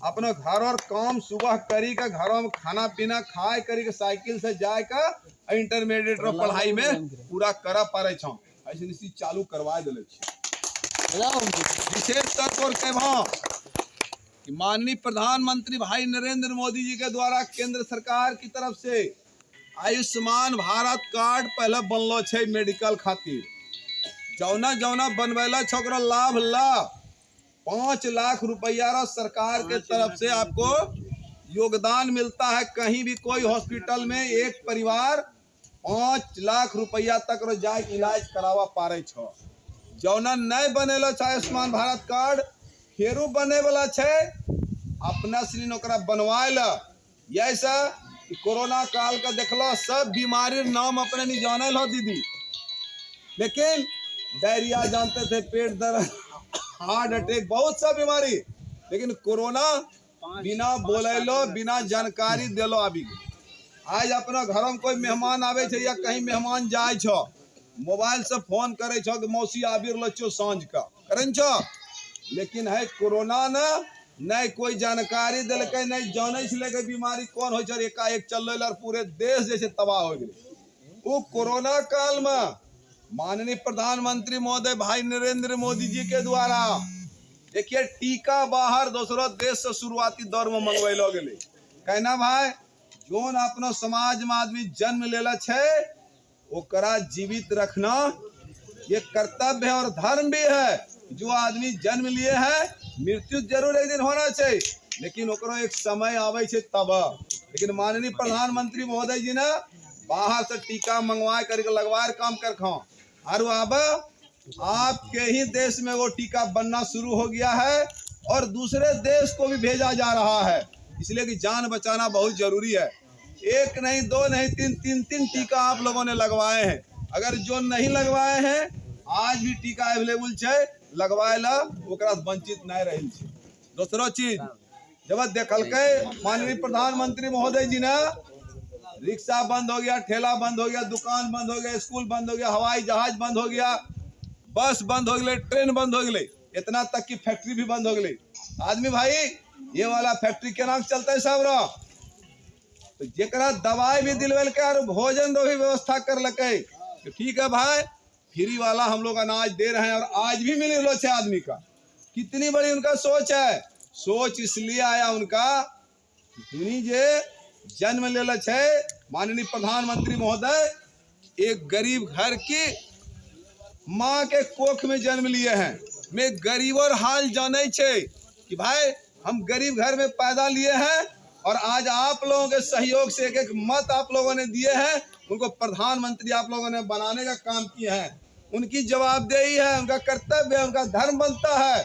अपना घर और काम सुबह करी का घरों में खाना पीना खाए करी के साइकिल से जाए का इंटरमीडिएट रो पढ़ाई में पूरा कर पारे छौ ऐसे निश्चित चालू करवा दिले छी। विशेष तौर पर कहबो कि माननीय प्रधानमंत्री भाई नरेंद्र मोदी जी के द्वारा केंद्र सरकार की तरफ से आयुष्मान भारत कार्ड पहले बनलो छे मेडिकल खातिर। जौना जौना बनवेला छोकरा लाभ ला 5 लाख रुपया सरकार के तरफ से आपको योगदान मिलता है। कहीं भी कोई हॉस्पिटल में एक परिवार 5 लाख रुपया तक रो जाए इलाज करावा पारे छो। जौना नहीं बनेलो छे आयुष्मान भारत कार्ड फेरू बने वाला छे अपना श्री ओकरा बनवाए ला। ऐसा कोरोना काल का देखलो सब बीमारी नाम अपने नहीं जानल हो दीदी, लेकिन डायरिया जानते थे, पेट दर्द, हार्ट अटैक, बहुत सा बीमारी, लेकिन कोरोना बिना बोलेलो बिना जानकारी देलो आबी गई। आज अपना घरों में कोई मेहमान आवे छे या कहीं मेहमान जाए छो मोबाइल से फोन करे छो कि मौसी आबी रहलो छो सांझ का करन छो, लेकिन है कोरोना ना नहीं कोई जानकारी दिलके नहीं जाने छले के बीमारी कौन हो छे एकाएक चल रहा पूरे देश जैसे तबाह हो गए। वो कोरोना काल में माननीय प्रधानमंत्री महोदय भाई नरेंद्र मोदी जी के द्वारा देखिए टीका बाहर दूसरा देश से शुरुआती दौर में मंगवाइलो गेले। कहना भाई जोन अपना समाज में आदमी जन्म लेला छे ओकरा जीवित रखना ये कर्तव्य है और धर्म भी है। जो आदमी जन्म लिए है मृत्यु जरूर एक दिन होना चाहिए, लेकिन ओकरो एक समय आवे छे तब। लेकिन माननीय प्रधानमंत्री महोदय जी ने बाहर से टीका मंगवा करके लगवाए काम कर खाओ और अब आपके ही देश में वो टीका बनना शुरू हो गया है और दूसरे देश को भी भेजा जा रहा है, इसलिए कि जान बचाना बहुत जरूरी है। एक नहीं दो नहीं तीन टीका आप लोगों ने लगवाए हैं। अगर जो नहीं लगवाए हैं आज भी टीका अवेलेबल है, लगवाए ला ओकरा वंचित नहीं रही छे। दूसरो चीज जब देखल के माननीय प्रधानमंत्री महोदय जी ने रिक्शा बंद हो गया, ठेला बंद हो गया, दुकान बंद हो गया, स्कूल बंद हो गया, हवाई जहाज बंद हो गया, बस बंद हो गए, ट्रेन बंद हो गए, इतना तक की फैक्ट्री भी बंद हो गई। आदमी भाई ये वाला फैक्ट्री के नाम चलता है सब रो तो जेकरा दवाई भी दिलवेल के और भोजन रो भी व्यवस्था कर लके तो ठीक है भाई फ्री वाला हम लोग अनाज दे रहे हैं और आज भी मिल रहा है आदमी का। कितनी बड़ी उनका सोच है। सोच इसलिए आया उनका जे जन्म लेला छे माननीय प्रधानमंत्री महोदय एक गरीब घर की माँ के कोख में जन्म लिए हैं। मैं गरीबों हाल जाने छे कि भाई हम गरीब घर में पैदा लिए हैं और आज आप लोगों के सहयोग से एक मत आप लोगों ने दिए हैं, उनको प्रधानमंत्री आप लोगों ने बनाने का काम किया है। उनकी जवाबदेही है, उनका कर्तव्य है, उनका धर्म बनता है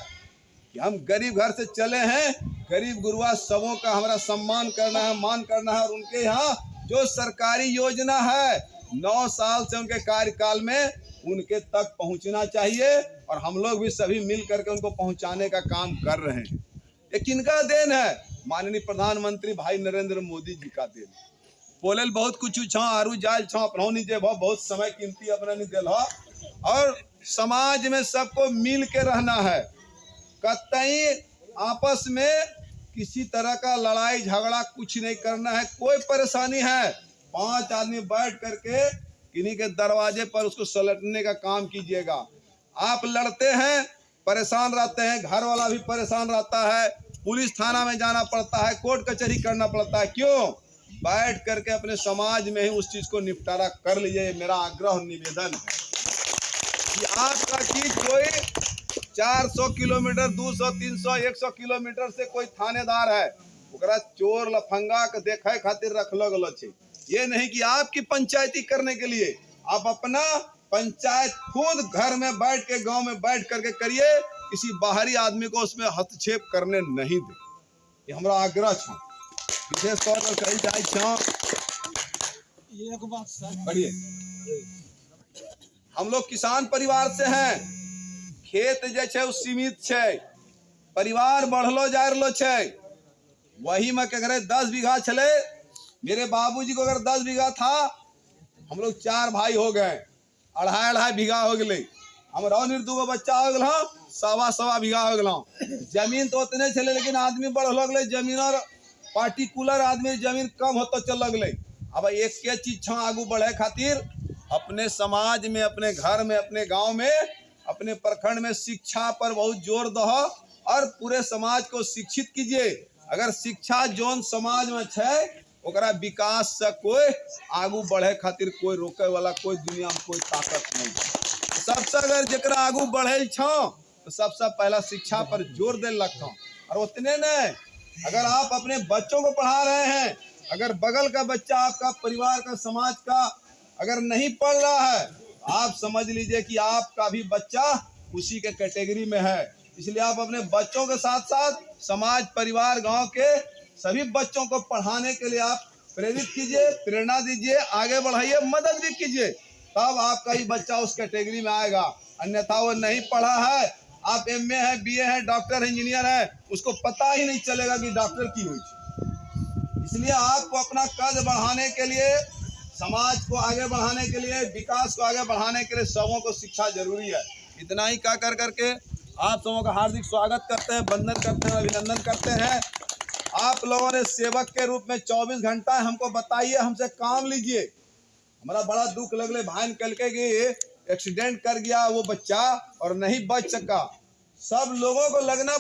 कि हम गरीब घर से चले हैं, गरीब गुरुआ सबों का हमारा सम्मान करना है, मान करना है। और उनके यहाँ जो सरकारी योजना है 9 साल से उनके कार्यकाल में उनके तक पहुंचना चाहिए और हम लोग भी सभी मिल करके उनको पहुंचाने का काम कर रहे हैं। ये किनका देन है? माननीय प्रधानमंत्री भाई नरेंद्र मोदी जी का देन। बोले बहुत कुछ छो आरू जाल छो अपना नहीं जे बहुत समय कीमती अपना नहीं दिल और समाज में सबको मिल के रहना है। कतई आपस में किसी तरह का लड़ाई झगड़ा कुछ नहीं करना है। कोई परेशानी है 5 आदमी बैठ करके किन्हीं के दरवाजे पर उसको सलटने का काम कीजिएगा। आप लड़ते हैं परेशान रहते हैं, घर वाला भी परेशान रहता है, पुलिस थाना में जाना पड़ता है, कोर्ट कचहरी करना पड़ता है। क्यों? बैठ करके अपने समाज में ही उस चीज को निपटारा कर लीजिए। मेरा आग्रह निवेदन है कि आपका चीज कोई 400 किलोमीटर 200 300 100 किलोमीटर से कोई थानेदार है ओकरा चोर लफंगा के देखे खातिर रखलो गलो छे। ये नहीं कि आपकी पंचायती करने के लिए आप अपना पंचायत खुद घर में बैठ के गांव में बैठ करके करिए, किसी बाहरी आदमी को उसमें हस्तक्षेप करने नहीं दे। ये हमारा आग्रह है। विशेष तौर पर कही जाए एक बात बढ़िए, हम लोग किसान परिवार से हैं। खेत जे छे सीमित छे, परिवार बढ़लो जा रहा छे। वही में के घरे 10 बीघा चले, मेरे बाबूजी को अगर 10 बीघा था, हम लोग 4 भाई हो गए, 2.5 बीघा हो गए। हम 2 बच्चा हो गए, सवा बीघा हो गया। जमीन तो उतने चले, लेकिन आदमी बढ़ लगले, जमीन और पार्टिकुलर आदमी जमीन कम होता चल लगले। अब एक के चीज आगू बढ़े खातिर अपने समाज में, अपने घर में, अपने गांव में, अपने प्रखंड में शिक्षा पर बहुत जोर दहो और पूरे समाज को शिक्षित कीजिए। अगर शिक्षा जोन समाज में है ओकरा विकास से कोई आगू बढ़े खातिर कोई रोके वाला कोई दुनिया में कोई ताकत नहीं। सबसे अगर जरा आगू बढ़े तो सबसे पहला शिक्षा पर जोर दे लगता। और उतने नहीं, अगर आप अपने बच्चों को पढ़ा रहे हैं, अगर बगल का बच्चा आपका परिवार का समाज का अगर नहीं पढ़ रहा है, आप समझ लीजिए कि आपका भी बच्चा उसी के कैटेगरी में है। इसलिए आप अपने बच्चों के साथ साथ समाज, परिवार, गांव के सभी बच्चों को पढ़ाने के लिए आप प्रेरित कीजिए, प्रेरणा दीजिए, आगे बढ़ाइए, मदद भी कीजिए, तब आपका ही बच्चा उस कैटेगरी में आएगा। अन्यथा वो नहीं पढ़ा है, आप MA है, BA है, डॉक्टर, इंजीनियर है, उसको पता ही नहीं चलेगा कि डॉक्टर की हुई। इसलिए आपको अपना कद बढ़ाने के लिए, समाज को आगे बढ़ाने के लिए, विकास को आगे बढ़ाने के लिए सबों को शिक्षा जरूरी है। इतना ही का कर करके आप सबों का हार्दिक स्वागत करते हैं, वंदन करते हैं, अभिनंदन करते हैं। आप लोगों ने सेवक के रूप में 24 घंटा हमको बताइए, हमसे काम लीजिए। हमारा बड़ा दुख लगले, भाई कल के एक्सीडेंट कर गया वो बच्चा और नहीं बच सका। सब लोगों को लगना